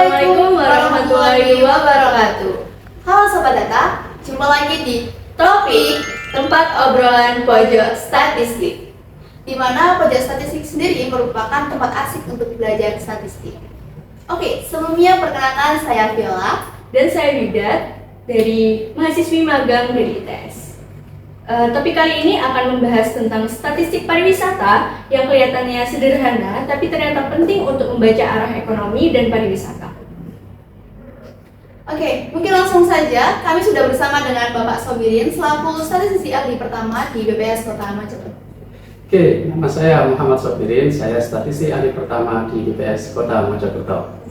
Assalamualaikum warahmatullahi wabarakatuh. Halo Sobat Data, jumpa lagi di topik tempat obrolan pojok statistik, di mana pojok statistik sendiri merupakan tempat asik untuk belajar statistik. Oke, sebelumnya perkenalkan saya Viola dan saya Widat dari mahasiswi magang dari ITS. Topik kali ini akan membahas tentang statistik pariwisata yang kelihatannya sederhana tapi ternyata penting untuk membaca arah ekonomi dan pariwisata. Oke, mungkin langsung saja. Kami sudah bersama dengan Bapak Sobirin selaku statistisi ahli pertama di BPS Kota Mojokerto. Oke, nama saya Muhammad Sobirin, saya statistisi ahli pertama di BPS Kota Mojokerto.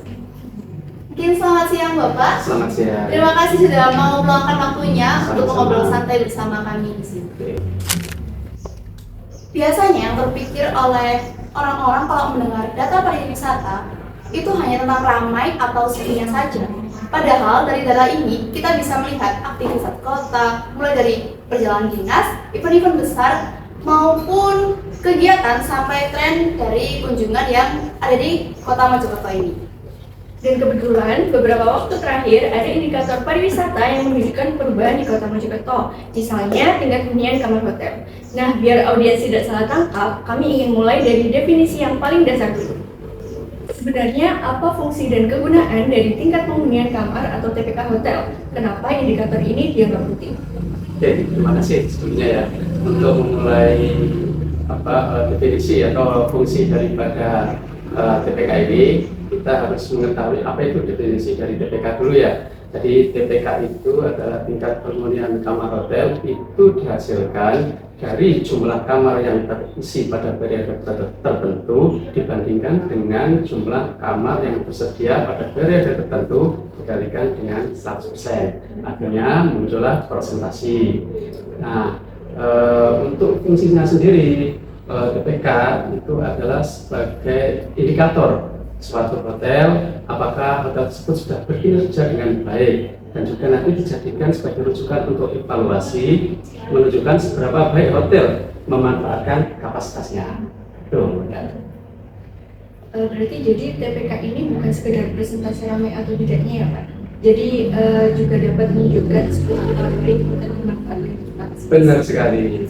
Mungkin selamat siang Bapak. Selamat siang. Terima kasih sudah mau meluangkan waktunya untuk Sama-sama. ngobrol santai bersama kami di sini. Oke. Biasanya yang terpikir oleh orang-orang kalau mendengar data pariwisata itu hanya tentang ramai atau sepinya saja. Padahal dari data ini kita bisa melihat aktivitas kota, mulai dari perjalanan dinas, event-event besar, maupun kegiatan sampai tren dari kunjungan yang ada di Kota Mojokerto ini. Dan kebetulan beberapa waktu terakhir ada indikator pariwisata yang menunjukkan perubahan di Kota Mojokerto, misalnya tingkat hunian kamar hotel. Nah, biar audiens tidak salah tangkap, kami ingin mulai dari definisi yang paling dasar dulu. Sebenarnya apa fungsi dan kegunaan dari tingkat penghunian kamar atau TPK hotel? Kenapa indikator ini dianggap penting? Oke, terima kasih sebelumnya ya untuk memulai definisi atau fungsi daripada TPK ini. Kita harus mengetahui apa itu definisi dari TPK dulu ya. Jadi TPK itu adalah tingkat penghunian kamar hotel, itu dihasilkan dari jumlah kamar yang terisi pada periode tertentu dibandingkan dengan jumlah kamar yang tersedia pada periode tertentu dikalikan dengan 100%. Akhirnya muncullah persentasi. Nah, untuk fungsinya sendiri TPK itu adalah sebagai indikator suatu hotel, apakah hotel tersebut sudah berkinerja dengan baik, dan juga nanti dijadikan sebagai rujukan untuk evaluasi menunjukkan seberapa baik hotel memanfaatkan kapasitasnya. Tuh, ya. Berarti jadi TPK ini bukan sekedar presentasi ramai atau tidaknya ya Pak? Jadi juga dapat menunjukkan sebuah baik dan memanfaatkan kapasitas. Benar sekali.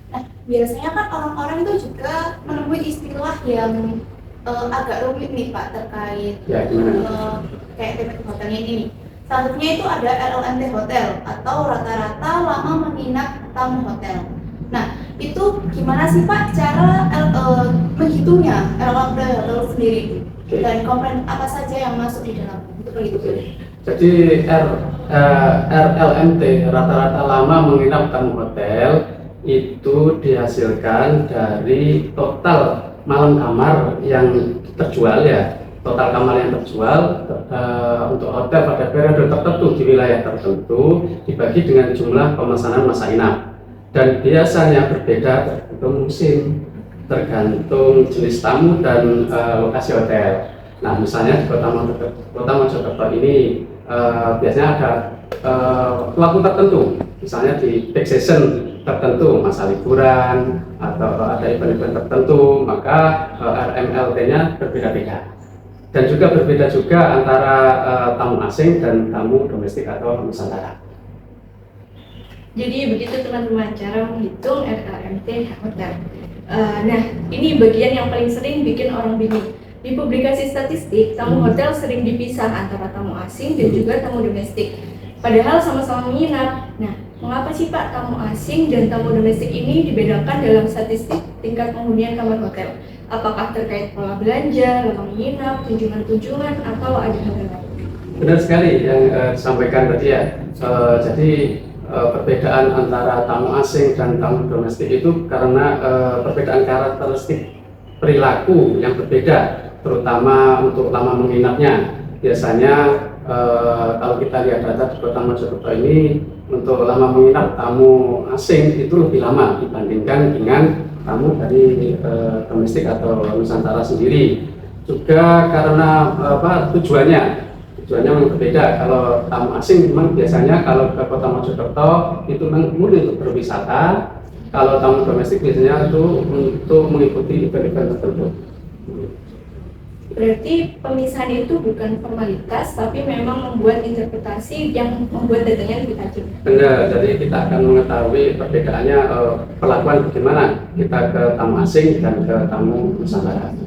Nah, biasanya kan orang-orang itu juga menemui istilah yang agak rumit nih Pak terkait Ya, gimana? kayak TPK hotelnya ini nih. Selanjutnya itu ada RLMT hotel atau rata-rata lama menginap tamu hotel. Nah, itu gimana sih Pak cara menghitungnya RLMT hotel sendiri? Oke. Dan komponen apa saja yang masuk di dalam untuk menghitung? Jadi RLMT rata-rata lama menginap tamu hotel itu dihasilkan dari total malam kamar yang terjual ya, total kamar yang terjual untuk hotel pada periode tertentu di wilayah tertentu dibagi dengan jumlah pemesanan masa inap, dan biasanya berbeda tergantung musim, tergantung jenis tamu dan lokasi hotel. Nah, misalnya di Kota Mojokerto ini biasanya ada waktu tertentu, misalnya di peak season tertentu, masa liburan atau ada event-event tertentu, maka RMLT-nya berbeda-beda. Dan juga berbeda juga antara tamu asing dan tamu domestik atau nusantara. Jadi begitu teman-teman cara menghitung RLMT hotel. Nah, ini bagian yang paling sering bikin orang bingung. Di publikasi statistik, tamu hotel sering dipisah antara tamu asing dan juga tamu domestik. Padahal sama-sama menginap. Nah, mengapa sih Pak tamu asing dan tamu domestik ini dibedakan dalam statistik tingkat penghunian kamar hotel? Apakah terkait pola belanja, lama menginap, kunjungan-kunjungan, atau ada hal lain? Benar sekali yang disampaikan tadi ya. Jadi perbedaan antara tamu asing dan tamu domestik itu karena perbedaan karakteristik perilaku yang berbeda, terutama untuk lama menginapnya. Biasanya kalau kita lihat data di Kota Mojokerto ini, untuk lama menginap tamu asing itu lebih lama dibandingkan dengan tamu dari domestik atau nusantara sendiri. Juga karena tujuannya memang berbeda. Kalau tamu asing memang biasanya kalau ke Kota Mojokerto itu memang murni untuk berwisata. Kalau tamu domestik biasanya itu untuk mengikuti event-event tertentu. Berarti pemisahan itu bukan formalitas, tapi memang membuat interpretasi yang membuat datanya lebih tajam. Benar, jadi kita akan mengetahui perbedaannya perlakuan bagaimana kita ke tamu asing dan ke tamu Nusantara.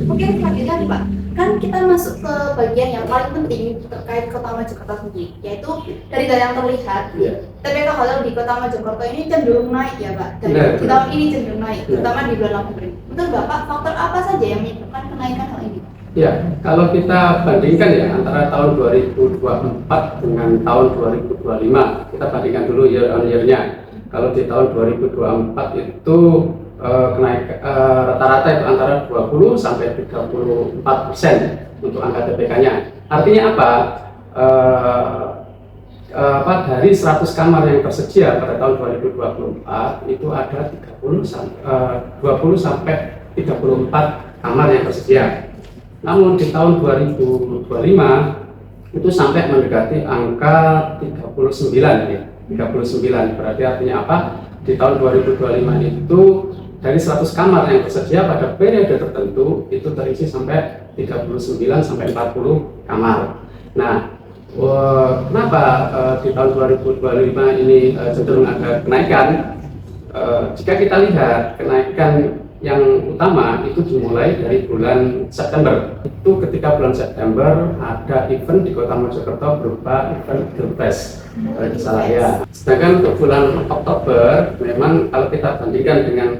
Mungkin selanjutnya nih Pak, kan kita masuk ke bagian yang paling penting terkait Kota Mojokerto sendiri, yaitu dari data yang terlihat, Iya. TPK hotel di Kota Mojokerto ini cenderung naik ya Pak, dan Benar. di tahun ini cenderung naik, Benar. terutama di bulan November. Menurut Bapak, faktor apa saja yang menyebabkan kenaikan hal ini? Ya, kalau kita bandingkan ya antara tahun 2024 dengan tahun 2025, kita bandingkan dulu year on year-nya. Kalau di tahun 2024 itu rata-rata itu antara 20 sampai 34% untuk angka TPK-nya. Artinya apa? Dari 100 kamar yang tersedia pada tahun 2024 itu ada 20 sampai 34 kamar yang tersedia. Namun di tahun 2025 itu sampai mendekati angka 39 ya. 39 berarti artinya apa? Di tahun 2025 itu dari 100 kamar yang tersedia pada periode tertentu itu terisi sampai 39 sampai 40 kamar. Nah, kenapa di tahun 2025 ini cenderung ada kenaikan? Jika kita lihat kenaikan yang utama itu dimulai dari bulan September. Itu ketika bulan September ada event di Kota Mojokerto berupa event Pilpres di Salaya. Sedangkan untuk bulan Oktober memang kalau kita bandingkan dengan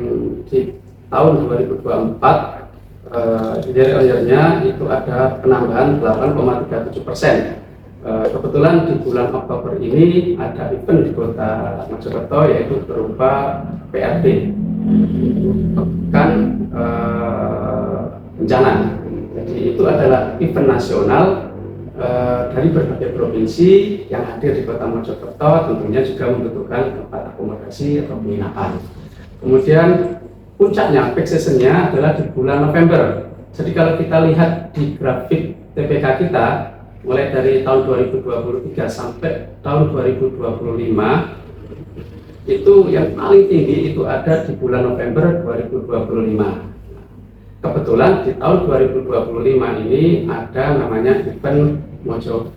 di tahun 2024 year-on-year-nya itu ada penambahan 8,37%. Kebetulan di bulan Oktober ini ada event di Kota Mojokerto yaitu berupa PRB, pekan bencana. Jadi itu adalah event nasional dari berbagai provinsi yang hadir di Kota Mojokerto, tentunya juga membutuhkan tempat akomodasi atau penginapan. Kemudian puncaknya, peak season-nya adalah di bulan November. Jadi kalau kita lihat di grafik TPK kita, mulai dari tahun 2023 sampai tahun 2025, itu yang paling tinggi itu ada di bulan November 2025. Kebetulan di tahun 2025 ini ada namanya event Mojo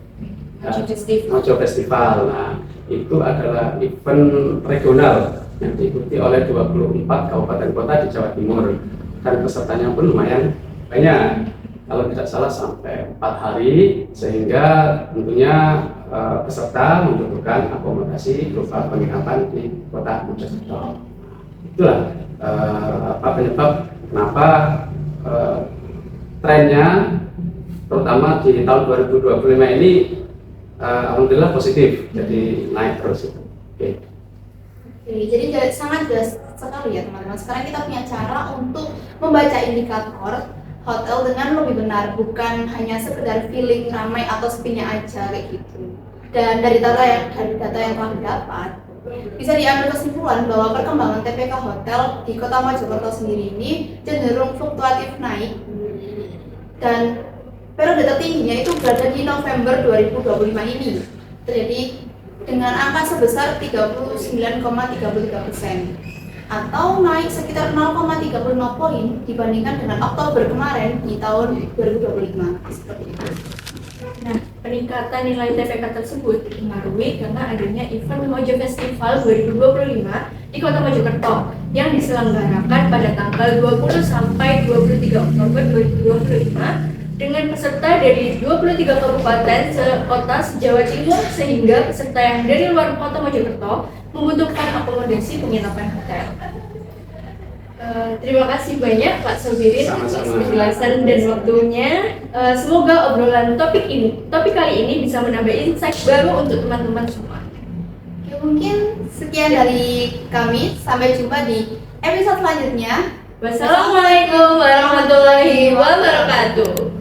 Festival. Nah, itu adalah event regional yang diikuti oleh 24 kabupaten kota di Jawa Timur, dan pesertanya pun lumayan banyak. Kalau tidak salah sampai 4 hari, sehingga tentunya peserta membutuhkan akomodasi berupa penginapan di Kota Mojokerto. Itulah penyebab kenapa trennya terutama di tahun 2025 ini alhamdulillah positif, jadi naik terus. Oke, jadi sangat jelas sekali ya teman-teman. Sekarang kita punya cara untuk membaca indikator hotel dengan lebih benar, bukan hanya sekedar feeling ramai atau sepinya aja kayak gitu. Dan dari data yang telah didapat, bisa diambil kesimpulan bahwa perkembangan TPK hotel di Kota Mojokerto sendiri ini cenderung fluktuatif naik, dan periode tertingginya itu berada di November 2025 ini, terjadi dengan angka sebesar 39,33%. Atau naik sekitar 0,35 poin dibandingkan dengan Oktober kemarin di tahun 2025. Seperti itu. Nah, peningkatan nilai TPK tersebut dipengaruhi karena adanya event Mojo Festival 2025 di Kota Mojokerto yang diselenggarakan pada tanggal 20 sampai 23 Oktober 2025 dengan peserta dari 23 kabupaten kota se-Jawa Timur, sehingga peserta yang dari luar Kota Mojokerto membutuhkan akomodasi penginapan hotel. Terima kasih banyak Pak Sobirin atas penjelasan dan waktunya. Semoga obrolan topik kali ini bisa menambah insight baru untuk teman-teman semua. Oke, mungkin sekian dari kami. Sampai jumpa di episode selanjutnya. Wassalamualaikum warahmatullahi wabarakatuh.